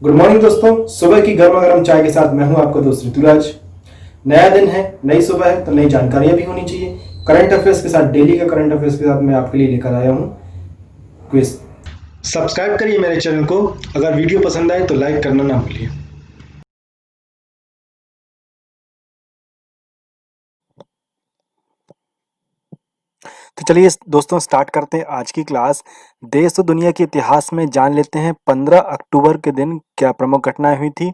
Good morning दोस्तों। सुबह की गर्मा गर्म चाय के साथ मैं हूं आपका दोस्त ऋतुराज। नया दिन है, नई सुबह है, तो नई जानकारियां भी होनी चाहिए। करंट अफेयर्स के साथ, डेली का करंट अफेयर्स के साथ मैं आपके लिए लेकर आया हूं क्विज। सब्सक्राइब करिए मेरे चैनल को। अगर वीडियो पसंद आए तो लाइक करना ना भूलिए। तो चलिए दोस्तों स्टार्ट करते हैं आज की क्लास। देश और दुनिया के इतिहास में जान लेते हैं 15 अक्टूबर के दिन क्या प्रमुख घटनाएं हुई थी।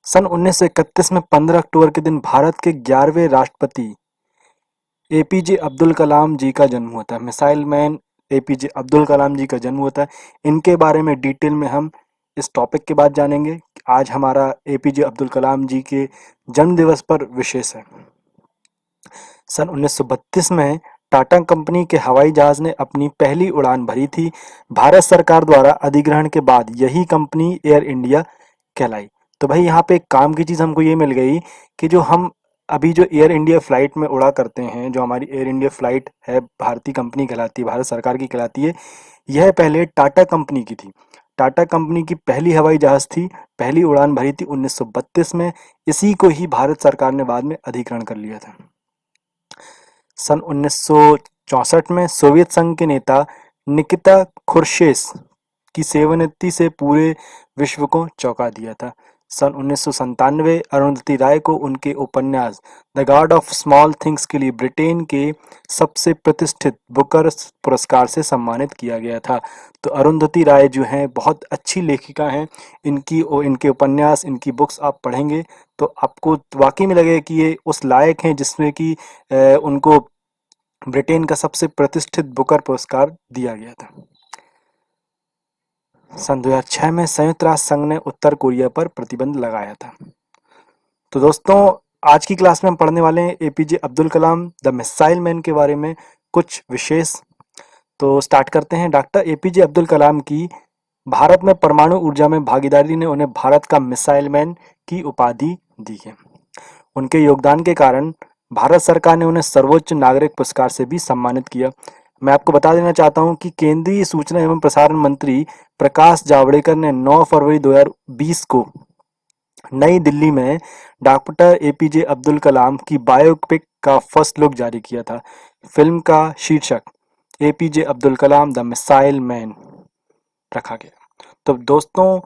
सन 1931 में 15 अक्टूबर के दिन भारत के 11वें राष्ट्रपति एपीजे अब्दुल कलाम जी का जन्म हुआ था। Missile man APJ Abdul Kalam जी का जन्म हुआ था। इनके बारे में डिटेल में हम इस टॉपिक के बाद जानेंगे। आज हमारा एपीजे अब्दुल कलाम जी के जन्म दिवस पर विशेष है। सन 1932 में टाटा कंपनी के हवाई जहाज ने अपनी पहली उड़ान भरी थी। भारत सरकार द्वारा अधिग्रहण के बाद यही कंपनी एयर इंडिया कहलाई। तो भाई यहाँ पे एक काम की चीज़ हमको ये मिल गई कि जो हम अभी जो एयर इंडिया फ्लाइट में उड़ा करते हैं, जो हमारी एयर इंडिया फ्लाइट है, भारतीय कंपनी कहलाती है, भारत सरकार की कहलाती है। यह पहले टाटा कंपनी की थी। टाटा कंपनी की पहली हवाई जहाज थी। पहली उड़ान भरी थी 1932 में। इसी को ही भारत सरकार ने बाद में अधिग्रहण कर लिया था। सन 1964 में सोवियत संघ के नेता निकिता खुर्शेव की सेवानिवृत्ति से पूरे विश्व को चौंका दिया था। सन 1997 अरुंधति राय को उनके उपन्यास the God of small things के लिए ब्रिटेन के सबसे प्रतिष्ठित बुकर पुरस्कार से सम्मानित किया गया था। तो अरुंधति राय जो हैं बहुत अच्छी लेखिका हैं। इनके उपन्यास, इनकी बुक्स आप पढ़ेंगे तो आपको वाकई में लगेगा कि ये उस लायक हैं जिसमें कि उनको ब्रिटेन का सबसे प्रतिष्ठित बुकर पुरस्कार दिया गया था। सन 2006 में संयुक्त राष्ट्र संघ ने उत्तर कोरिया पर प्रतिबंध लगाया था। तो दोस्तों आज की क्लास में हम पढ़ने वाले हैं APJ Abdul Kalam the missile man के बारे में कुछ विशेष। तो स्टार्ट करते हैं। डॉक्टर एपीजे अब्दुल कलाम की भारत में परमाणु ऊर्जा में भागीदारी ने उन्हें भारत का मिसाइल मैन की उपाधि दी है। उनके योगदान के कारण भारत सरकार ने उन्हें सर्वोच्च नागरिक पुरस्कार से भी सम्मानित किया। मैं आपको बता देना चाहता हूं कि केंद्रीय सूचना एवं प्रसारण मंत्री प्रकाश जावड़ेकर ने 9 फरवरी 2020 को नई दिल्ली में डॉक्टर एपीजे अब्दुल कलाम की बायोपिक का फर्स्ट लुक जारी किया था। फिल्म का शीर्षक APJ Abdul Kalam the missile man रखा गया। तो दोस्तों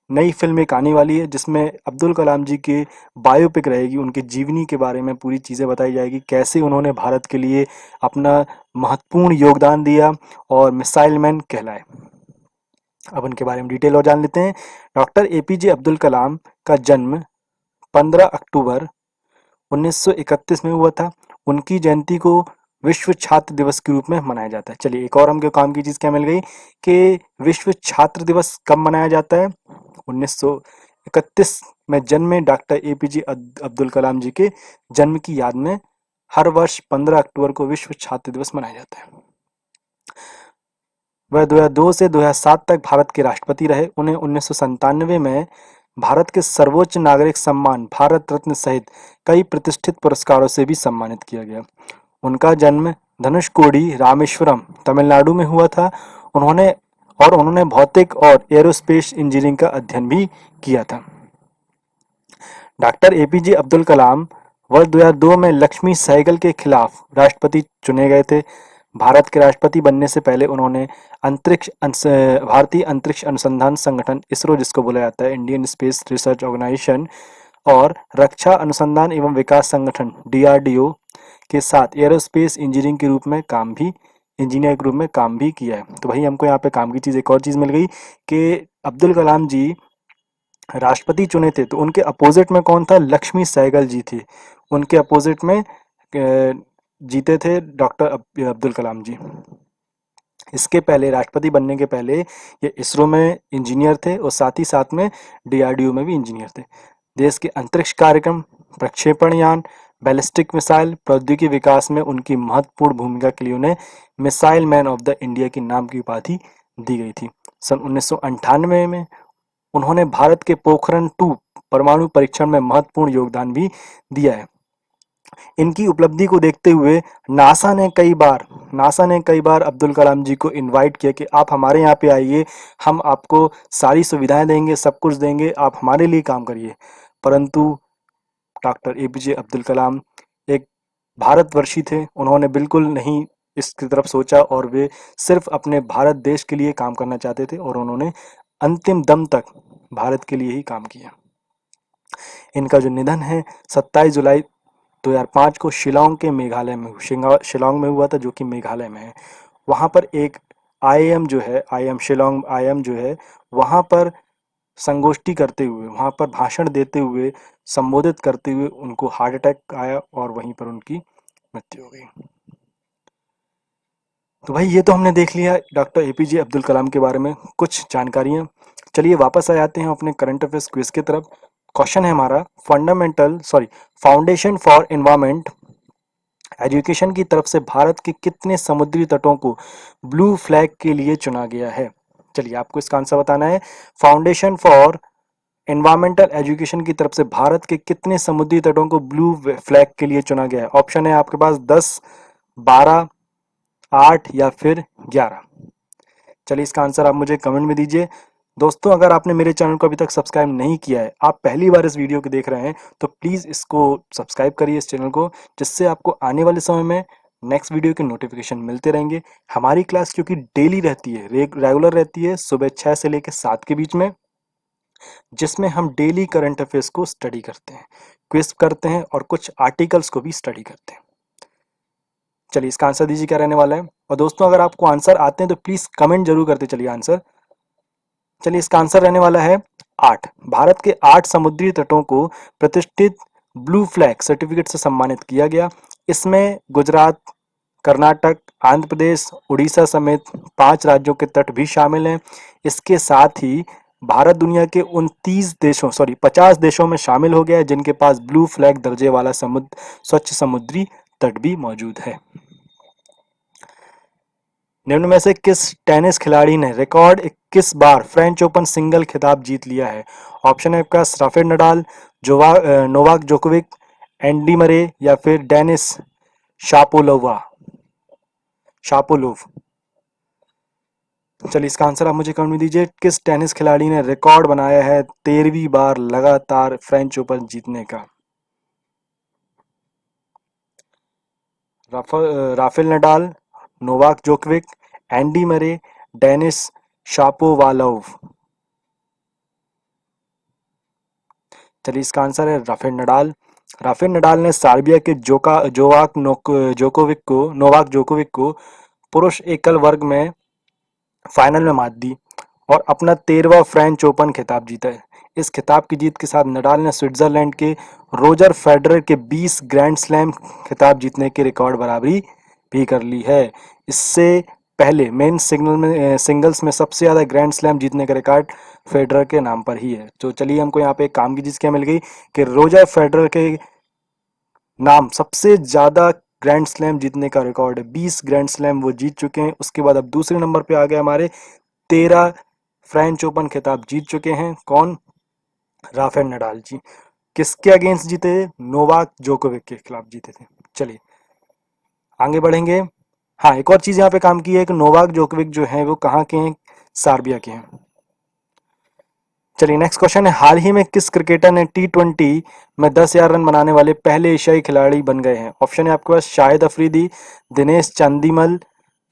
नई फिल्म एक आने वाली है जिसमें अब्दुल कलाम जी की बायोपिक रहेगी। उनके जीवनी के बारे में पूरी चीज़ें बताई जाएगी, कैसे उन्होंने भारत के लिए अपना महत्वपूर्ण योगदान दिया और मिसाइल मैन कहलाए। अब उनके बारे में डिटेल और जान लेते हैं। डॉक्टर एपीजे अब्दुल कलाम का जन्म 15 अक्टूबर 1931 में हुआ था। उनकी जयंती को विश्व छात्र दिवस के रूप में मनाया जाता है। चलिए एक और हमको काम की चीज़ क्या मिल गई कि विश्व छात्र दिवस कब मनाया जाता है। 1931 में जन्मे डॉक्टर एपीजे अब्दुल कलाम जी के जन्म की याद में हर वर्ष 15 अक्टूबर को विश्व छात्र दिवस मनाया जाता है। वह 2002 से 2007 तक भारत के राष्ट्रपति रहे। उन्हें 1997 में भारत के सर्वोच्च नागरिक सम्मान भारत रत्न सहित कई प्रतिष्ठित पुरस्कारों से भी सम्मानित किया गया। उनका जन्म धनुषकोडी रामेश्वरम तमिलनाडु में हुआ था। उन्होंने भौतिक और एरोस्पेस इंजीनियरिंग का अध्ययन भी किया था। डॉक्टर एपीजे अब्दुल कलाम वर्ष 2002 में लक्ष्मी सहगल के खिलाफ राष्ट्रपति चुने गए थे। भारत के राष्ट्रपति बनने से पहले उन्होंने भारतीय अंतरिक्ष अनुसंधान संगठन इसरो, जिसको बोला जाता है इंडियन स्पेस रिसर्च ऑर्गेनाइजेशन, और रक्षा अनुसंधान एवं विकास संगठन डीआरडीओ के साथ एरोस्पेस इंजीनियर के रूप में काम भी किया है। तो भाई हमको यहाँ पे काम की चीज़ एक और चीज़ मिल गई कि अब्दुल कलाम जी राष्ट्रपति चुने थे तो उनके अपोजिट में कौन था, लक्ष्मी सहगल जी थे। उनके अपोजिट में जीते थे डॉक्टर अब्दुल कलाम जी। इसके पहले राष्ट्रपति बनने के पहले ये इसरो में इंजीनियर थे और साथ ही साथ में डीआरडीओ में भी इंजीनियर थे। देश के अंतरिक्ष कार्यक्रम, प्रक्षेपण यान, बैलिस्टिक मिसाइल प्रौद्योगिकी विकास में उनकी महत्वपूर्ण भूमिका के लिए उन्हें missile man of the India के नाम की उपाधि दी गई थी। सन 1998 में उन्होंने भारत के पोखरण 2 परमाणु परीक्षण में महत्वपूर्ण योगदान भी दिया है। इनकी उपलब्धि को देखते हुए नासा ने कई बार अब्दुल कलाम जी को इनवाइट किया कि आप हमारे यहाँ पे आइए, हम आपको सारी सुविधाएं देंगे, सब कुछ देंगे, आप हमारे लिए काम करिए। परंतु डॉक्टर एपीजे अब्दुल कलाम एक भारतवर्षी थे, उन्होंने बिल्कुल नहीं इसकी तरफ सोचा और वे सिर्फ अपने भारत देश के लिए काम करना चाहते थे और उन्होंने अंतिम दम तक भारत के लिए ही काम किया। इनका जो निधन है 27 जुलाई 2005 को शिलांग के मेघालय में शिलांग में हुआ था, जो कि मेघालय में है। वहाँ पर एक आईएम जो है, आईएम शिलांग आईएम जो है, वहाँ पर संगोष्ठी करते हुए, वहाँ पर भाषण देते हुए, संबोधित करते हुए उनको हार्ट अटैक आया और वहीं पर उनकी मृत्यु हो गई। तो भाई ये तो हमने देख लिया डॉक्टर एपीजे अब्दुल कलाम के बारे में कुछ जानकारियाँ। चलिए वापस आ जाते हैं अपने करंट अफेयर्स क्विज की तरफ। क्वेश्चन है हमारा फाउंडेशन फॉर एनवायरमेंट एजुकेशन की तरफ से भारत के कितने समुद्री तटों को ब्लू फ्लैग के लिए चुना गया है? चलिए आपको इसका आंसर बताना है। फाउंडेशन फॉर एनवायरमेंटल एजुकेशन की तरफ से भारत के कितने समुद्री तटों को ब्लू फ्लैग के लिए चुना गया है? ऑप्शन है आपके पास 10, 12, 8 या फिर 11। चलिए इसका आंसर आप मुझे कमेंट में दीजिए। दोस्तों अगर आपने मेरे चैनल को अभी तक सब्सक्राइब नहीं किया है, आप पहली बार इस वीडियो को देख रहे हैं, तो प्लीज़ इसको सब्सक्राइब करिए इस चैनल को, जिससे आपको आने वाले समय में नेक्स्ट वीडियो के नोटिफिकेशन मिलते रहेंगे। हमारी क्लास क्योंकि डेली रहती है, रेगुलर रहती है, सुबह 6 से लेकर 7 के बीच में, जिसमें हम डेली करंट अफेयर्स को स्टडी करते हैं, क्विज करते हैं और कुछ आर्टिकल्स को भी स्टडी करते हैं। चलिए इसका आंसर दीजिए क्या रहने वाला है। और दोस्तों अगर आपको आंसर आते हैं तो प्लीज़ कमेंट जरूर करते चलिए आंसर। चलिए इसका आंसर रहने वाला है 8। भारत के 8 समुद्री तटों को प्रतिष्ठित ब्लू फ्लैग सर्टिफिकेट से सम्मानित किया गया। इसमें गुजरात, कर्नाटक, आंध्र प्रदेश, उड़ीसा समेत 5 राज्यों के तट भी शामिल हैं। इसके साथ ही भारत दुनिया के 50 देशों में शामिल हो गया है जिनके पास ब्लू फ्लैग दर्जे वाला स्वच्छ समुद्री तट भी मौजूद है। निम्न में से किस टेनिस खिलाड़ी ने रिकॉर्ड 21 बार फ्रेंच ओपन सिंगल खिताब जीत लिया है? ऑप्शन है आपका Rafael Nadal, Novak Djokovic, Andy Murray या फिर डेनिस शापोलोव। चलिए इसका आंसर आप मुझे कमेंट में दीजिए। किस टेनिस खिलाड़ी ने रिकॉर्ड बनाया है 13वीं बार लगातार फ्रेंच ओपन जीतने का? Rafael Nadal, Novak Djokovic, Andy Murray, Denis Shapovalov. चलिए इसका आंसर है राफेल नडाल। राफेल नडाल ने सर्बिया के नोवाक जोकोविक को पुरुष एकल वर्ग में फाइनल में मात दी और अपना 13वां फ्रेंच ओपन खिताब जीता है। इस खिताब की जीत के साथ नडाल ने स्विट्जरलैंड के रोजर फेडरर के 20 ग्रैंड स्लैम खिताब जीतने के रिकॉर्ड बराबरी भी कर ली है। इससे पहले सिंगल्स में सबसे ज़्यादा ग्रैंड स्लैम जीतने का रिकॉर्ड फेडरर के नाम पर ही है। तो चलिए हमको यहाँ पे एक काम की चीज़ क्या मिल गई कि रोजर फेडरर के नाम सबसे ज़्यादा ग्रैंड स्लैम जीतने का रिकॉर्ड है। 20 ग्रैंड स्लैम वो जीत चुके हैं। उसके बाद अब दूसरे नंबर पे आ गए हमारे 13 फ्रेंच ओपन खिताब जीत चुके हैं। कौन? राफेल नडाल जी। किसके अगेंस्ट जीते? नोवाक जोकोविक के खिलाफ जीते थे। चलिए आगे बढ़ेंगे। हाँ एक और चीज़ यहाँ पे काम की है कि नोवाक जोकोविक जो है वो कहाँ के हैं? सर्बिया के हैं। चलिए नेक्स्ट क्वेश्चन है, हाल ही में किस क्रिकेटर ने T20 में 10,000 रन बनाने वाले पहले एशियाई खिलाड़ी बन गए हैं? ऑप्शन है आपके पास शाहिद अफरीदी, दिनेश चांदीमल,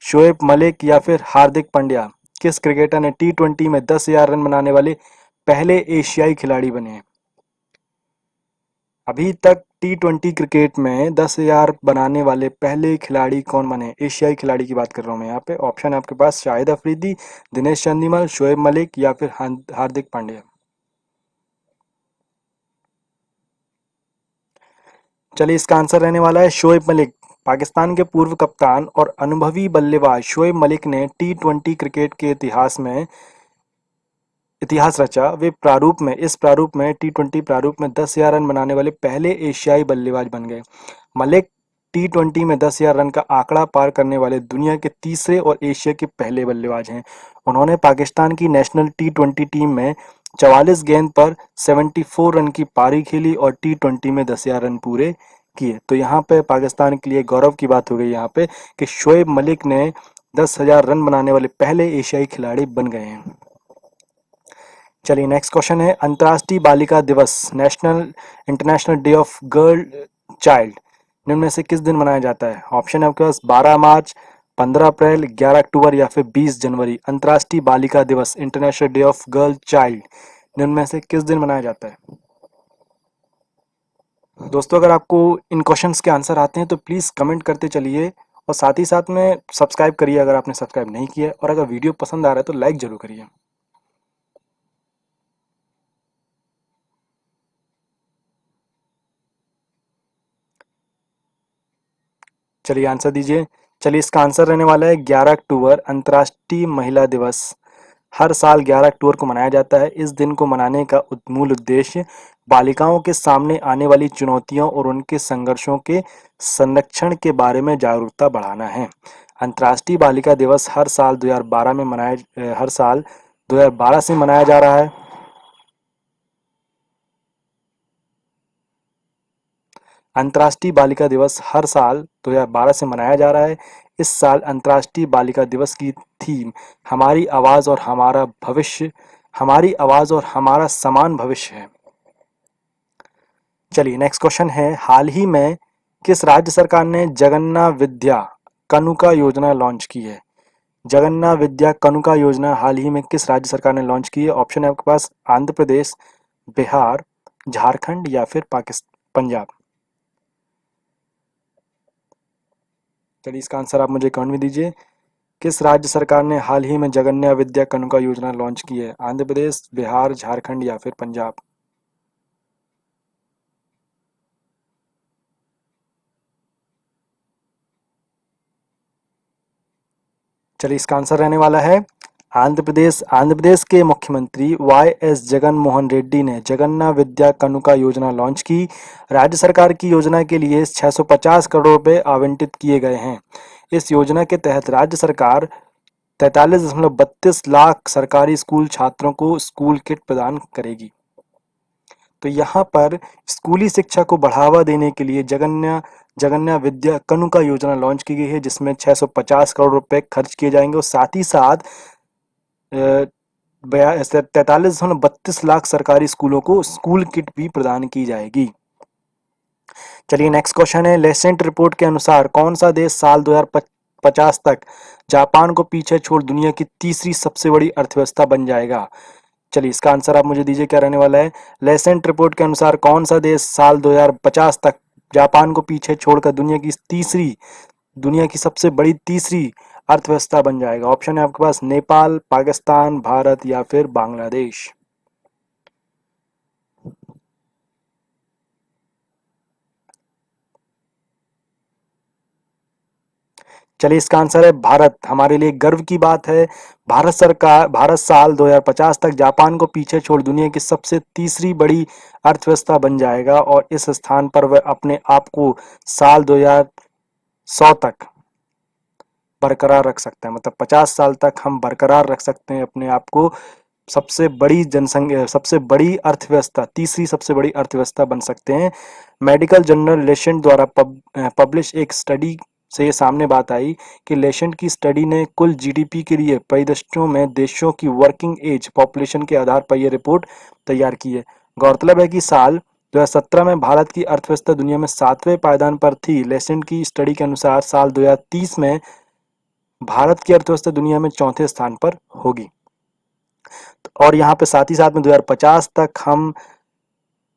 शोएब मलिक या फिर हार्दिक पांड्या। किस क्रिकेटर ने T20 में 10,000 रन बनाने वाले पहले एशियाई खिलाड़ी बने हैं? अभी तक T20 क्रिकेट में 10,000 बनाने वाले पहले खिलाड़ी कौन बने? एशियाई खिलाड़ी की बात कर रहा हूँ मैं यहाँ पे। ऑप्शन है आपके पास शाहिद अफरीदी, दिनेश चांदीमल, शोएब मलिक या फिर हार्दिक पांड्या। चलिए इसका आंसर रहने वाला है शोएब मलिक। पाकिस्तान के पूर्व कप्तान और अनुभवी बल्लेबाज शोएब मलिक ने T20 क्रिकेट के इतिहास रचा। वे इस प्रारूप में T20 प्रारूप में 10,000 रन बनाने वाले पहले एशियाई बल्लेबाज बन गए। मलिक T20 में 10,000 रन का आंकड़ा पार करने वाले दुनिया के तीसरे और एशिया के पहले बल्लेबाज हैं। उन्होंने पाकिस्तान की नेशनल T20 टीम में 44 गेंद पर 74 रन की पारी खेली और T20 में 10,000 रन पूरे किए। तो यहाँ पे पाकिस्तान के लिए गौरव की बात हो गई यहाँ पे कि शोएब मलिक ने 10,000 रन बनाने वाले पहले एशियाई खिलाड़ी बन गए हैं। चलिए नेक्स्ट क्वेश्चन है, अंतर्राष्ट्रीय बालिका दिवस national international day of girl child निम्न में से किस दिन मनाया जाता है? ऑप्शन है आपके पास 12 मार्च, 15 अप्रैल, 11 अक्टूबर या फिर 20 जनवरी। अंतर्राष्ट्रीय बालिका दिवस international day of girl child निम्न में से किस दिन मनाया जाता है? दोस्तों अगर आपको इन क्वेश्चंस के आंसर आते हैं तो प्लीज़ कमेंट करते चलिए और साथ ही साथ में सब्सक्राइब करिए अगर आपने सब्सक्राइब नहीं किया है, और अगर वीडियो पसंद आ रहा है तो लाइक जरूर करिए। चलिए आंसर दीजिए। चलिए इसका आंसर रहने वाला है 11 अक्टूबर। अंतर्राष्ट्रीय महिला दिवस हर साल 11 अक्टूबर को मनाया जाता है। इस दिन को मनाने का मूल उद्देश्य बालिकाओं के सामने आने वाली चुनौतियों और उनके संघर्षों के संरक्षण के बारे में जागरूकता बढ़ाना है। अंतर्राष्ट्रीय बालिका दिवस हर साल 2012 से मनाया जा रहा है। अंतर्राष्ट्रीय बालिका दिवस हर साल 2012 से मनाया जा रहा है। इस साल अंतर्राष्ट्रीय बालिका दिवस की थीम हमारी आवाज और हमारा भविष्य, हमारी आवाज और हमारा समान भविष्य है। चलिए नेक्स्ट क्वेश्चन है, हाल ही में किस राज्य सरकार ने जगन्ना विद्या कनुका योजना लॉन्च की है? जगन्ना विद्या कनुका योजना हाल ही में किस राज्य सरकार ने लॉन्च की है? ऑप्शन है आपके पास आंध्र प्रदेश, बिहार, झारखंड या फिर पंजाब। चलिए इसका आंसर आप मुझे कमेंट में दीजिए। किस राज्य सरकार ने हाल ही में जगन्ना विद्या कनुका योजना लॉन्च की है? आंध्र प्रदेश, बिहार, झारखंड या फिर पंजाब। चलिए इसका आंसर रहने वाला है आंध्र प्रदेश। आंध्र प्रदेश के मुख्यमंत्री वाई.एस. जगन मोहन रेड्डी ने जगन्ना विद्या कनुका योजना लॉन्च की। राज्य सरकार की योजना के लिए 650 करोड़ रुपए आवंटित किए गए हैं। इस योजना के तहत राज्य सरकार 43.32 लाख सरकारी स्कूल छात्रों को स्कूल किट प्रदान करेगी। तो यहाँ पर स्कूली शिक्षा को बढ़ावा देने के लिए जगन्ना विद्या कनुका योजना लॉन्च की गई है, जिसमें 650 करोड़ रुपए खर्च किए जाएंगे और साथ ही साथ 43.32 लाख सरकारी स्कूलों को स्कूल किट भी प्रदान की जाएगी। चलिए नेक्स्ट क्वेश्चन है, लेसेंट रिपोर्ट के अनुसार कौन सा देश साल 2050 तक जापान को पीछे छोड़ दुनिया की तीसरी सबसे बड़ी अर्थव्यवस्था बन जाएगा? चलिए इसका आंसर आप मुझे दीजिए, क्या रहने वाला है? लेसेंट रिपोर्ट के अनुसार कौन सा देश साल 2050 तक जापान को पीछे छोड़कर दुनिया की सबसे बड़ी तीसरी अर्थव्यवस्था बन जाएगा? ऑप्शन है आपके पास नेपाल, पाकिस्तान, भारत या फिर बांग्लादेश। चलिए इसका आंसर है भारत। हमारे लिए गर्व की बात है, भारत साल 2050 तक जापान को पीछे छोड़ दुनिया की सबसे तीसरी बड़ी अर्थव्यवस्था बन जाएगा और इस स्थान पर वह अपने आप को साल 2100 तक बरकरार रख सकते हैं। मतलब 50 साल तक हम बरकरार रख सकते हैं अपने आप को सबसे बड़ी जनसंख्या, सबसे बड़ी अर्थव्यवस्था, तीसरी सबसे बड़ी अर्थव्यवस्था बन सकते हैं। मेडिकल जर्नल लेशेंट द्वारा पब्लिश एक स्टडी से ये सामने बात आई कि लेशेंट की स्टडी ने कुल जीडीपी के लिए परिदृश्यों में देशों की वर्किंग एज पॉपुलेशन के आधार पर यह रिपोर्ट तैयार की है। गौरतलब है कि साल 2017 में भारत की अर्थव्यवस्था दुनिया में 7वें पायदान पर थी। लेशेंट की स्टडी के अनुसार साल 2030 में भारत की अर्थव्यवस्था दुनिया में 4थे स्थान पर होगी और यहाँ पे साथ ही साथ में 2050 तक हम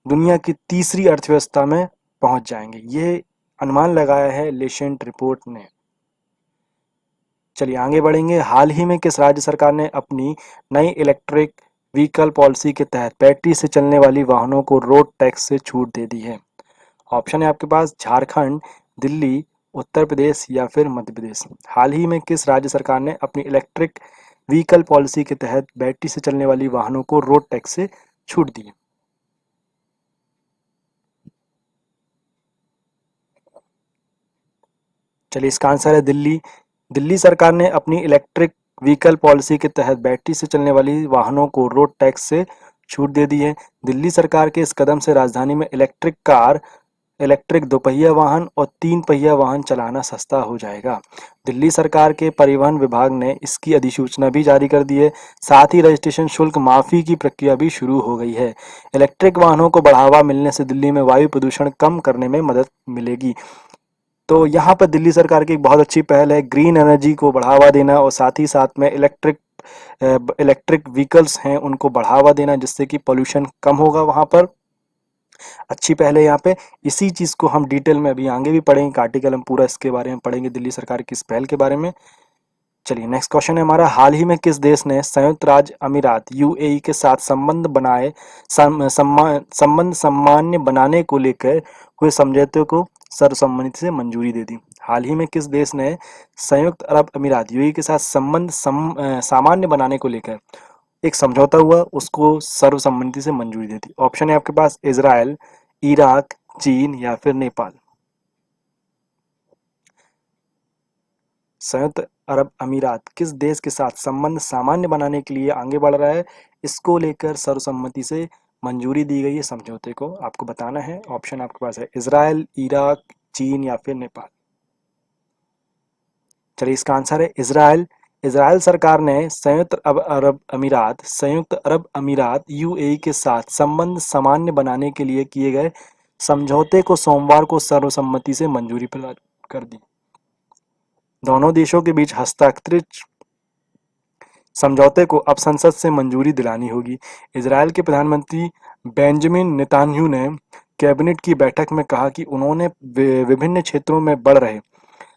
दुनिया की तीसरी अर्थव्यवस्था में पहुंच जाएंगे। ये अनुमान लगाया है लेशेंट रिपोर्ट ने। चलिए आगे बढ़ेंगे। हाल ही में किस राज्य सरकार ने अपनी नई इलेक्ट्रिक व्हीकल पॉलिसी के तहत बैटरी से चलने वाली वाहनों को रोड टैक्स से छूट दे दी है? ऑप्शन है आपके पास झारखंड, दिल्ली, उत्तर प्रदेश या फिर मध्य प्रदेश। हाल ही में किस राज्य सरकार ने अपनी इलेक्ट्रिक व्हीकल पॉलिसी के तहत बैटरी से चलने वाली वाहनों को रोड टैक्स से छूट दी? चलिए इसका आंसर है दिल्ली। दिल्ली सरकार ने अपनी इलेक्ट्रिक व्हीकल पॉलिसी के तहत बैटरी से चलने वाली वाहनों को रोड टैक्स से छूट दे दी है। दिल्ली सरकार के इस कदम से राजधानी में इलेक्ट्रिक कार इलेक्ट्रिक दोपहिया वाहन और 3 पहिया वाहन चलाना सस्ता हो जाएगा। दिल्ली सरकार के परिवहन विभाग ने इसकी अधिसूचना भी जारी कर दी है। साथ ही रजिस्ट्रेशन शुल्क माफी की प्रक्रिया भी शुरू हो गई है। इलेक्ट्रिक वाहनों को बढ़ावा मिलने से दिल्ली में वायु प्रदूषण कम करने में मदद मिलेगी। तो यहाँ पर दिल्ली सरकार की एक बहुत अच्छी पहल है, ग्रीन एनर्जी को बढ़ावा देना और साथ ही साथ में इलेक्ट्रिक व्हीकल्स हैं उनको बढ़ावा देना, जिससे कि पोल्यूशन कम होगा वहाँ पर। अच्छी पहल है यहाँ पे। इसी चीज़ को हम डिटेल में अभी आगे भी पढ़ेंगे, एक आर्टिकल हम पूरा इसके बारे में पढ़ेंगे, दिल्ली सरकार की इस पहल के बारे में। चलिए नेक्स्ट क्वेश्चन है हमारा, हाल ही में किस देश ने संयुक्त राज्य अमीरात यूएई के साथ संबंध सामान्य बनाने को लेकर हुए समझौते को सर्वसम्मति से मंजूरी दे दी? हाल ही में किस देश ने संयुक्त अरब अमीरात यूएई के साथ सामान्य बनाने को लेकर एक समझौता हुआ, उसको सर्वसम्मति से मंजूरी दे दी? ऑप्शन है आपके पास इजराइल, इराक, चीन या फिर नेपाल। संयुक्त अरब अमीरात किस देश के साथ संबंध सामान्य बनाने के लिए आगे बढ़ रहा है, इसको लेकर सर्वसम्मति से मंजूरी दी गई है समझौते को, आपको बताना है। ऑप्शन आपके पास है इजराइल, इराक, चीन या फिर नेपाल। चलिए इसका आंसर है इजराइल। इजराइल सरकार ने संयुक्त अरब अमीरात यूएई के साथ संबंध सामान्य बनाने के लिए किए गए समझौते को सोमवार को सर्वसम्मति से मंजूरी प्रदान कर दी। दोनों देशों के बीच हस्ताक्षरित समझौते को अब संसद से मंजूरी दिलानी होगी। इजरायल के प्रधानमंत्री बेंजामिन नेतन्याहू ने कैबिनेट की बैठक में कहा कि उन्होंने विभिन्न क्षेत्रों में बढ़ रहे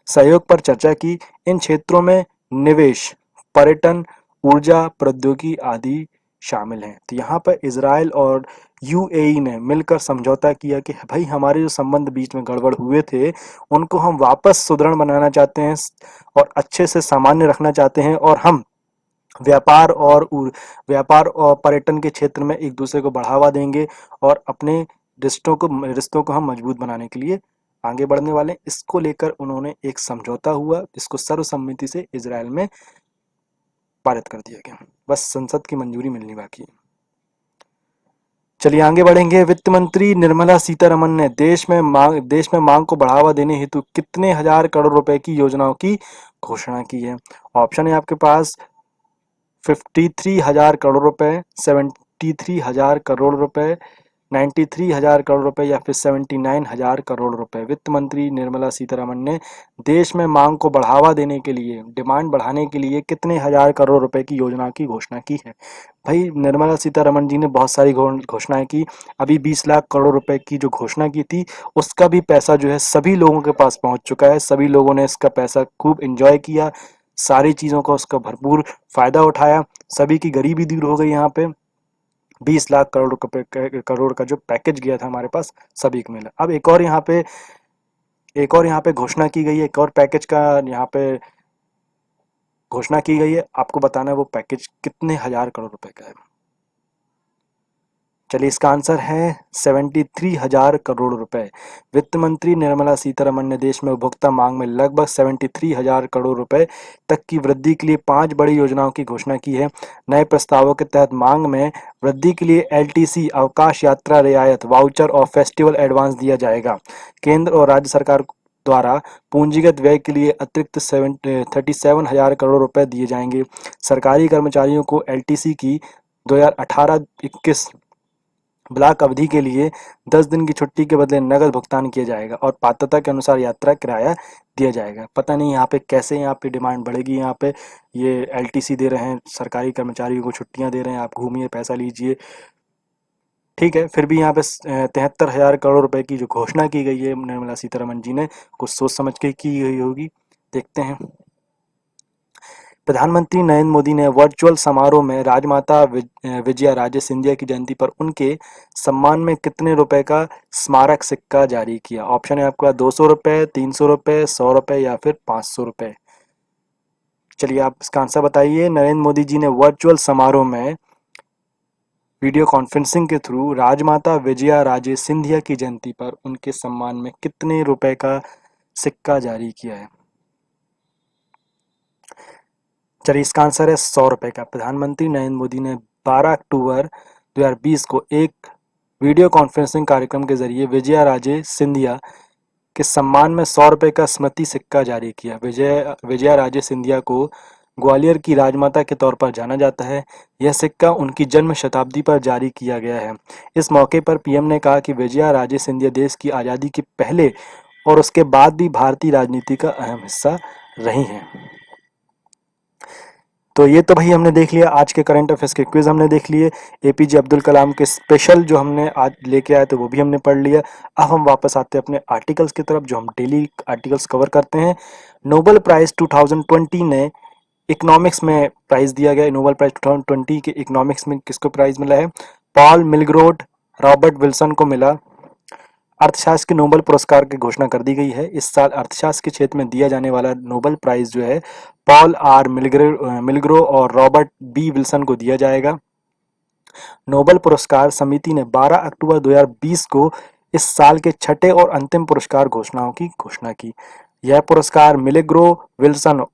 सहयोग पर चर्चा की। इन क्षेत्रों में निवेश, पर्यटन, ऊर्जा, प्रौद्योगिकी आदि शामिल हैं। तो यहाँ पर इजराइल और यूएई ने मिलकर समझौता किया कि भाई हमारे जो संबंध बीच में गड़बड़ हुए थे उनको हम वापस सुदृढ़ बनाना चाहते हैं और अच्छे से सामान्य रखना चाहते हैं, और हम व्यापार और पर्यटन के क्षेत्र में एक दूसरे को बढ़ावा देंगे और अपने रिश्तों को हम मजबूत बनाने के लिए आगे बढ़ने वाले हैं। इसको लेकर उन्होंने एक समझौता हुआ, इसको सर्वसम्मति से इजराइल में पारित कर दिया गया। बस संसद की मंजूरी मिलनी बाकी है। चलिए आगे बढ़ेंगे। वित्त मंत्री निर्मला सीतारमण ने देश में मांग को बढ़ावा देने हेतु कितने हजार करोड़ रुपए की योजनाओं की घोषणा की है? ऑप्शन है आपके पास 53,000 करोड़ रुपए, 73,000 करोड़ रुपए, 93,000 करोड़ रुपए या फिर 79,000 करोड़ रुपए। वित्त मंत्री निर्मला सीतारमण ने देश में मांग को बढ़ावा देने के लिए, डिमांड बढ़ाने के लिए कितने हजार करोड़ रुपए की योजना की घोषणा की है? भाई निर्मला सीतारमण जी ने बहुत सारी घोषणाएं की। अभी 20 लाख करोड़ रुपए की जो घोषणा की थी उसका भी पैसा जो है सभी लोगों के पास पहुंच चुका है। सभी लोगों ने इसका पैसा खूब एंजॉय किया, सारी चीज़ों का उसका भरपूर फायदा उठाया, सभी की गरीबी दूर हो गई। यहाँ पे 20 लाख करोड़ का जो पैकेज गया था हमारे पास सभी को मिला। अब एक और यहाँ पे घोषणा की गई है, एक और पैकेज का यहाँ पे घोषणा की गई है। आपको बताना है वो पैकेज कितने हजार करोड़ रुपए का है। चलिए इसका आंसर है 73,000 करोड़ रुपए। वित्त मंत्री निर्मला सीतारमण ने देश में उपभोक्ता मांग में लगभग 73,000 करोड़ रुपए तक की वृद्धि के लिए 5 बड़ी योजनाओं की घोषणा की है। नए प्रस्तावों के तहत मांग में वृद्धि के लिए एलटीसी, अवकाश यात्रा रियायत, वाउचर और फेस्टिवल एडवांस दिया जाएगा। केंद्र और राज्य सरकार द्वारा पूंजीगत व्यय के लिए अतिरिक्त 37,000 करोड़ रुपए दिए जाएंगे। सरकारी कर्मचारियों को एलटीसी की 2018-21 ब्लॉक अवधि के लिए 10 दिन की छुट्टी के बदले नकद भुगतान किया जाएगा और पात्रता के अनुसार यात्रा किराया दिया जाएगा। पता नहीं यहाँ पे कैसे यहाँ पे डिमांड बढ़ेगी। यहाँ पे ये एलटीसी दे रहे हैं, सरकारी कर्मचारियों को छुट्टियां दे रहे हैं, आप घूमिए पैसा लीजिए, ठीक है। फिर भी यहाँ पे 73,000 करोड़ रुपए की जो घोषणा की गई है निर्मला सीतारमण जी ने, कुछ सोच समझ के की गई होगी, देखते हैं। प्रधानमंत्री नरेंद्र मोदी ने वर्चुअल समारोह में राजमाता विजया राजे सिंधिया की जयंती पर उनके सम्मान में कितने रुपए का स्मारक सिक्का जारी किया? ऑप्शन है आपका 200 रुपए, 300 रुपए, 100 रुपए या फिर 500 रुपए। चलिए आप इसका आंसर बताइए। नरेंद्र मोदी जी ने वर्चुअल समारोह में वीडियो कॉन्फ्रेंसिंग के थ्रू राजमाता विजया राजे सिंधिया की जयंती पर उनके सम्मान में कितने रुपए का सिक्का जारी किया है? चलिए इसका आंसर है 100 रुपए का। प्रधानमंत्री नरेंद्र मोदी ने 12 अक्टूबर 2020 को एक वीडियो कॉन्फ्रेंसिंग कार्यक्रम के जरिए विजया राजे सिंधिया के सम्मान में 100 रुपये का स्मृति सिक्का जारी किया। विजया राजे सिंधिया को ग्वालियर की राजमाता के तौर पर जाना जाता है। यह सिक्का उनकी जन्म शताब्दी पर जारी किया गया है। इस मौके पर पीएम ने कहा कि विजया राजे सिंधिया देश की आज़ादी के पहले और उसके बाद भी भारतीय राजनीति का अहम हिस्सा रही हैं। तो ये तो भाई हमने देख लिया, आज के करंट अफेयर्स के क्विज हमने देख लिए, एपीजे अब्दुल कलाम के स्पेशल जो हमने आज लेके आए थे वो भी हमने पढ़ लिया। अब हम वापस आते हैं अपने आर्टिकल्स की तरफ, जो हम डेली आर्टिकल्स कवर करते हैं। नोबेल प्राइज 2020 ने इकोनॉमिक्स में प्राइज दिया गया। नोबेल प्राइज 2020 के इकोनॉमिक्स में किसको प्राइज मिला है? पॉल मिलग्रोड, रॉबर्ट विल्सन को मिला। अर्थशास्त्र के नोबेल पुरस्कार की घोषणा कर दी गई है। इस साल अर्थशास्त्र के क्षेत्र में दिया जाने वाला नोबेल प्राइज जो है पॉल आर मिलग्रो और रॉबर्ट बी विल्सन को दिया जाएगा। नोबेल पुरस्कार समिति ने 12 अक्टूबर 2020 को इस साल के छठे और अंतिम पुरस्कार घोषणाओं की घोषणा की। यह पुरस्कार मिलग्रो विल्सन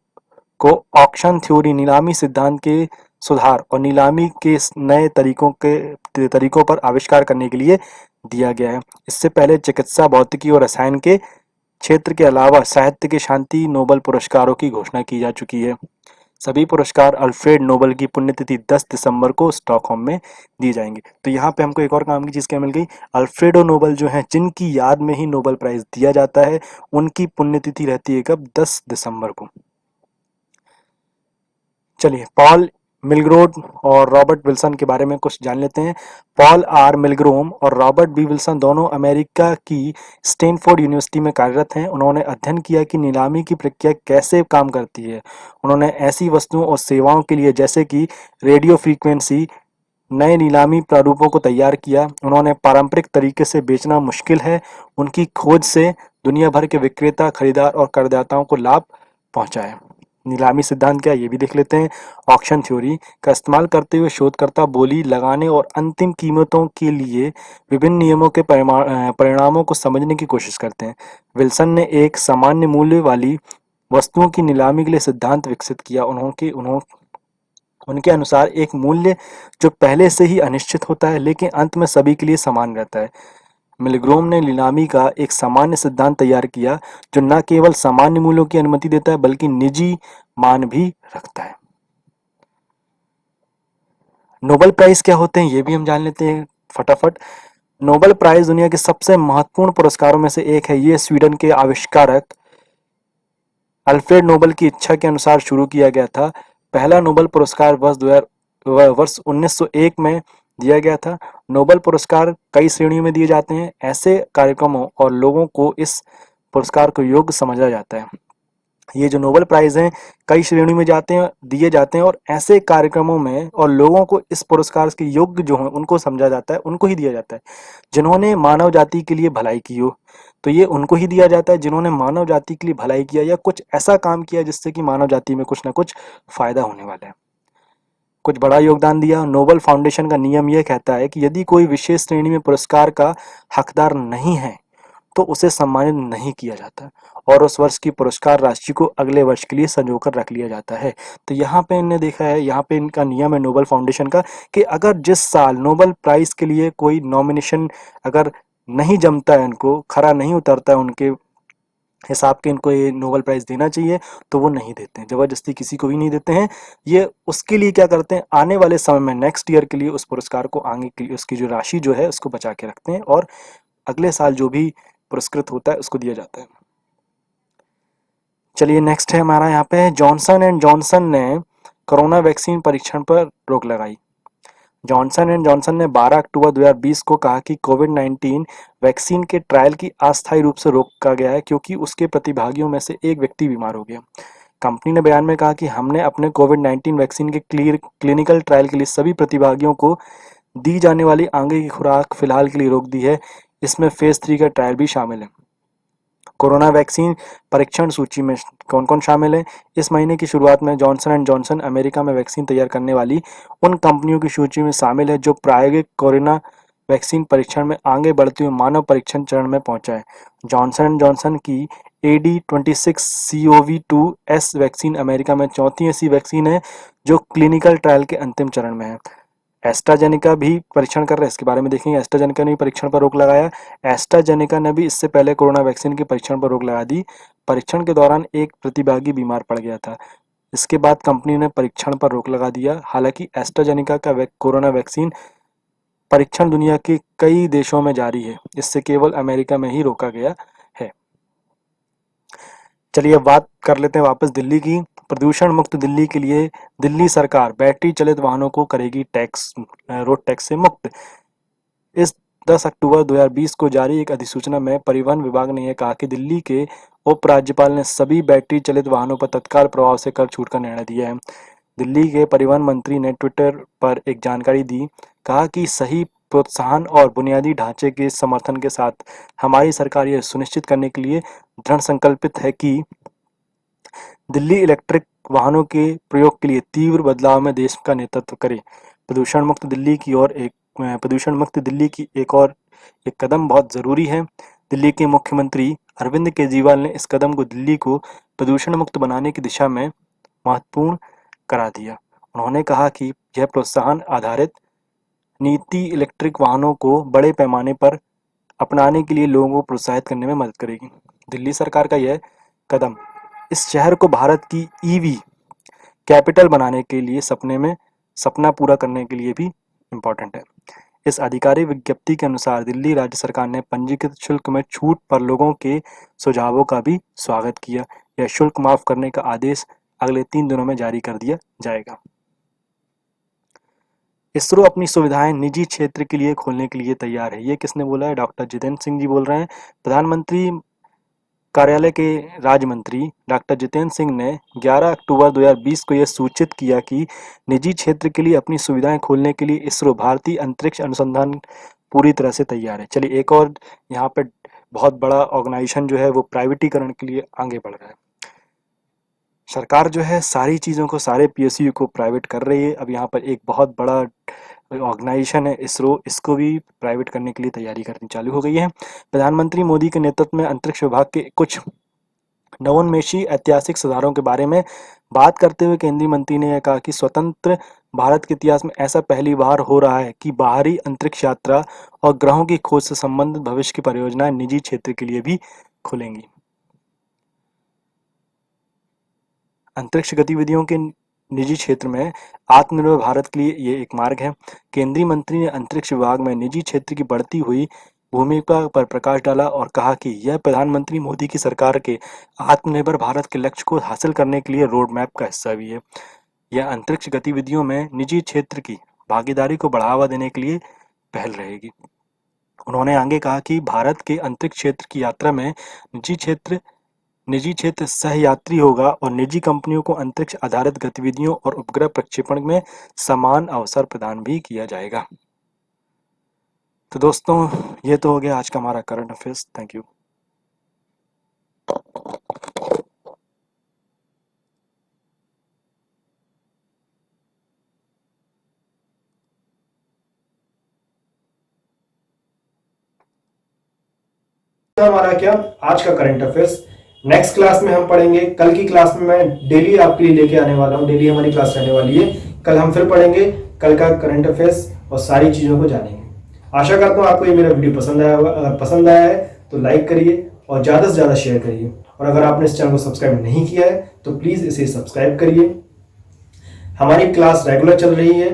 को ऑक्शन थ्योरी, नीलामी सिद्धांत के सुधार और नीलामी के नए तरीकों पर आविष्कार करने के लिए दिया गया है। इससे पहले चिकित्सा, भौतिकी और रसायन के क्षेत्र के अलावा साहित्य के शांति नोबेल पुरस्कारों की घोषणा की जा चुकी है। सभी पुरस्कार अल्फ्रेड नोबेल की पुण्यतिथि 10 दिसंबर को स्टॉकहोम में दिए जाएंगे। तो यहाँ पे हमको एक और काम की चीज़ क्या मिल गई? अल्फ्रेडो नोबेल जो है, जिनकी याद में ही नोबेल प्राइज दिया जाता है, उनकी पुण्यतिथि रहती है कब? 10 दिसंबर को। चलिए पॉल मिलग्रोम और रॉबर्ट विल्सन के बारे में कुछ जान लेते हैं। पॉल आर मिलग्रोम और रॉबर्ट बी विल्सन दोनों अमेरिका की स्टैनफोर्ड यूनिवर्सिटी में कार्यरत हैं। उन्होंने अध्ययन किया कि नीलामी की प्रक्रिया कैसे काम करती है। उन्होंने ऐसी वस्तुओं और सेवाओं के लिए जैसे कि रेडियो फ्रीक्वेंसी नए नीलामी प्रारूपों को तैयार किया। उन्होंने पारंपरिक तरीके से बेचना मुश्किल है। उनकी खोज से दुनिया भर के विक्रेता, खरीदार और करदाताओं को लाभ पहुंचा है। नीलामी सिद्धांत क्या है ये भी देख लेते हैं। ऑक्शन थ्योरी का इस्तेमाल करते हुए शोधकर्ता बोली लगाने और अंतिम कीमतों के लिए विभिन्न नियमों के परिणामों को समझने की कोशिश करते हैं। विल्सन ने एक सामान्य मूल्य वाली वस्तुओं की नीलामी के लिए सिद्धांत विकसित किया। उनके अनुसार एक मूल्य जो पहले से ही अनिश्चित होता है लेकिन अंत में सभी के लिए समान रहता है। मिलग्रोम ने नीलामी का एक सामान्य सिद्धांत तैयार किया जो न केवल सामान्य मूल्यों की अनुमति देता है बल्कि निजी मान भी रखता है। नोबेल प्राइज क्या होते हैं ये भी हम जान लेते हैं फटाफट। नोबेल प्राइज दुनिया के सबसे महत्वपूर्ण पुरस्कारों में से एक है। ये स्वीडन के आविष्कारक अल्फ्रेड नोबेल की इच्छा के अनुसार शुरू किया गया था। पहला नोबेल पुरस्कार वर्ष 1901 में दिया गया था। नोबेल पुरस्कार कई श्रेणियों में दिए जाते हैं। ऐसे कार्यक्रमों और लोगों को इस पुरस्कार को योग्य समझा जाता है। ये जो नोबेल प्राइज हैं कई श्रेणियों में दिए जाते हैं और ऐसे कार्यक्रमों में और लोगों को इस पुरस्कार के योग्य जो हैं उनको समझा जाता है, उनको ही दिया जाता है जिन्होंने मानव जाति के लिए भलाई की हो। तो ये उनको ही दिया जाता है जिन्होंने मानव जाति के लिए भलाई किया या कुछ ऐसा काम किया जिससे कि मानव जाति में कुछ ना कुछ फायदा होने वाला है, कुछ बड़ा योगदान दिया। नोबेल फाउंडेशन का नियम यह कहता है कि यदि कोई विशेष श्रेणी में पुरस्कार का हकदार नहीं है तो उसे सम्मानित नहीं किया जाता और उस वर्ष की पुरस्कार राशि को अगले वर्ष के लिए संजोकर रख लिया जाता है। तो यहाँ पे इन्होंने देखा है, यहाँ पे इनका नियम है नोबेल फाउंडेशन का कि अगर जिस साल नोबेल प्राइज के लिए कोई नॉमिनेशन अगर नहीं जमता है, उनको खरा नहीं उतरता है, उनके हिसाब के इनको ये नोबेल प्राइज देना चाहिए तो वो नहीं देते हैं, जबरदस्ती किसी को भी नहीं देते हैं। ये उसके लिए क्या करते हैं, आने वाले समय में नेक्स्ट ईयर के लिए उस पुरस्कार को आगे के लिए उसकी जो राशि जो है उसको बचा के रखते हैं और अगले साल जो भी पुरस्कृत होता है उसको दिया जाता है। चलिए नेक्स्ट है हमारा यहाँ पे जॉनसन एंड जॉनसन ने कोरोना वैक्सीन परीक्षण पर रोक लगाई। जॉनसन एंड जॉनसन ने 12 अक्टूबर 2020 को कहा कि कोविड-19 वैक्सीन के ट्रायल की अस्थायी रूप से रोका गया है क्योंकि उसके प्रतिभागियों में से एक व्यक्ति बीमार हो गया। कंपनी ने बयान में कहा कि हमने अपने कोविड-19 वैक्सीन के क्लिनिकल ट्रायल के लिए सभी प्रतिभागियों को दी जाने वाली आगे की खुराक फिलहाल के लिए रोक दी है। इसमें फेज 3 का ट्रायल भी शामिल है। कोरोना वैक्सीन परीक्षण सूची में कौन कौन शामिल है? इस महीने की शुरुआत में जॉनसन एंड जॉनसन अमेरिका में वैक्सीन तैयार करने वाली उन कंपनियों की सूची में शामिल है जो प्रायोगिक कोरोना वैक्सीन परीक्षण में आगे बढ़ते हुए मानव परीक्षण चरण में पहुंचा है। जॉनसन एंड जॉनसन की AD26CoV2S वैक्सीन अमेरिका में चौथी ऐसी वैक्सीन है जो क्लिनिकल ट्रायल के अंतिम चरण में है। एस्ट्राजेनेका भी परीक्षण कर रहे हैं, इसके बारे में देखेंगे। एस्ट्राजेनेका ने भी परीक्षण पर रोक लगाया। एस्ट्राजेनेका ने भी इससे पहले कोरोना वैक्सीन के परीक्षण पर रोक लगा दी। परीक्षण के दौरान एक प्रतिभागी बीमार पड़ गया था। इसके बाद कंपनी ने परीक्षण पर रोक लगा दिया। हालांकि एस्ट्राजेनेका का कोरोना वैक्सीन परीक्षण दुनिया के कई देशों में जारी है, इससे केवल अमेरिका में ही रोका गया है। चलिए अब बात कर लेते हैं वापस दिल्ली की। प्रदूषण मुक्त दिल्ली के लिए दिल्ली सरकार बैटरी चलित वाहनों को करेगी रोड टैक्स से मुक्त। इस 10 अक्टूबर 2020 को जारी एक अधिसूचना में परिवहन विभाग ने यह कहा कि दिल्ली के उपराज्यपाल ने सभी बैटरी चलित वाहनों पर तत्काल प्रभाव से कर छूट का निर्णय दिया है। दिल्ली के परिवहन मंत्री ने ट्विटर पर एक जानकारी दी, कहा कि सही प्रोत्साहन और बुनियादी ढांचे के समर्थन के साथ हमारी सरकार यह सुनिश्चित करने के लिए दृढ़ संकल्पित है कि दिल्ली इलेक्ट्रिक वाहनों के प्रयोग के लिए तीव्र बदलाव में देश का नेतृत्व करे। प्रदूषण मुक्त दिल्ली की एक कदम बहुत जरूरी है। दिल्ली के मुख्यमंत्री अरविंद केजरीवाल ने इस कदम को दिल्ली को प्रदूषण मुक्त बनाने की दिशा में महत्वपूर्ण करा दिया। उन्होंने कहा कि यह प्रोत्साहन आधारित नीति इलेक्ट्रिक वाहनों को बड़े पैमाने पर अपनाने के लिए लोगों को प्रोत्साहित करने में मदद करेगी। दिल्ली सरकार का यह कदम इस शहर को भारत की ईवी कैपिटल बनाने के लिए सपना पूरा करने के लिए भी इम्पोर्टेंट है। इस आधिकारिक विज्ञप्ति के अनुसार दिल्ली राज्य सरकार ने पंजीकृत शुल्क में छूट पर लोगों के सुझावों का भी स्वागत किया। यह शुल्क माफ करने का आदेश अगले 3 दिनों में जारी कर दिया जाएगा। इसरो अपनी सुविधाएं निजी क्षेत्र के लिए खोलने के लिए तैयार है। ये किसने बोला है? डॉक्टर जितेंद्र सिंह जी बोल रहे हैं। प्रधानमंत्री कार्यालय के राज्य मंत्री डॉक्टर जितेंद्र सिंह ने 11 अक्टूबर 2020 को यह सूचित किया कि निजी क्षेत्र के लिए अपनी सुविधाएं खोलने के लिए इसरो भारतीय अंतरिक्ष अनुसंधान पूरी तरह से तैयार है। चलिए एक और यहाँ पे बहुत बड़ा ऑर्गेनाइजेशन जो है वो प्राइवेटीकरण के लिए आगे बढ़ रहा है। सरकार जो है सारी चीज़ों को, सारे पीएसयू को प्राइवेट कर रही है। अब यहाँ पर एक बहुत बड़ा ऑर्गेनाइजेशन है इसरो, इसको भी प्राइवेट करने के लिए तैयारी करनी चालू हो गई है। प्रधानमंत्री मोदी के नेतृत्व में अंतरिक्ष विभाग के कुछ नवोन्मेषी ऐतिहासिक सुधारों के बारे में बात करते हुए केंद्रीय मंत्री ने यह कहा कि स्वतंत्र भारत के इतिहास में ऐसा पहली बार हो रहा है कि बाहरी अंतरिक्ष यात्रा और ग्रहों की खोज से संबंधित भविष्य की परियोजनाएं निजी क्षेत्र के लिए भी खुलेंगी। अंतरिक्ष गतिविधियों के निजी क्षेत्र में आत्मनिर्भर भारत के लिए ये एक मार्ग है। केंद्रीय मंत्री ने अंतरिक्ष विभाग में निजी क्षेत्र की बढ़ती हुई भूमिका पर प्रकाश डाला और कहा कि यह प्रधानमंत्री मोदी की सरकार के आत्मनिर्भर भारत के लक्ष्य को हासिल करने के लिए रोड मैप का हिस्सा भी है। यह अंतरिक्ष गतिविधियों में निजी क्षेत्र की भागीदारी को बढ़ावा देने के लिए पहल रहेगी। उन्होंने आगे कहा कि भारत के अंतरिक्ष क्षेत्र की यात्रा में निजी क्षेत्र सहयात्री होगा और निजी कंपनियों को अंतरिक्ष आधारित गतिविधियों और उपग्रह प्रक्षेपण में समान अवसर प्रदान भी किया जाएगा। तो दोस्तों ये तो हो गया आज का हमारा करंट अफेयर्स। Thank you. हमारा क्या आज का करंट अफेयर्स। नेक्स्ट क्लास में हम पढ़ेंगे, कल की क्लास में मैं डेली आपके लिए लेके आने वाला हूँ, डेली हमारी क्लास रहने वाली है। कल हम फिर पढ़ेंगे कल का करंट अफेयर्स और सारी चीज़ों को जानेंगे। आशा करता हूँ आपको ये मेरा वीडियो पसंद आया होगा। अगर पसंद आया है तो लाइक करिए और ज़्यादा से ज़्यादा शेयर करिए, और अगर आपने इस चैनल को सब्सक्राइब नहीं किया है तो प्लीज़ इसे सब्सक्राइब करिए। हमारी क्लास रेगुलर चल रही है,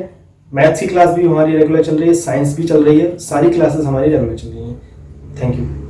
मैथ्स की क्लास भी हमारी रेगुलर चल रही है, साइंस भी चल रही है, सारी क्लासेस हमारी रेगुलर चल रही हैं। Thank you.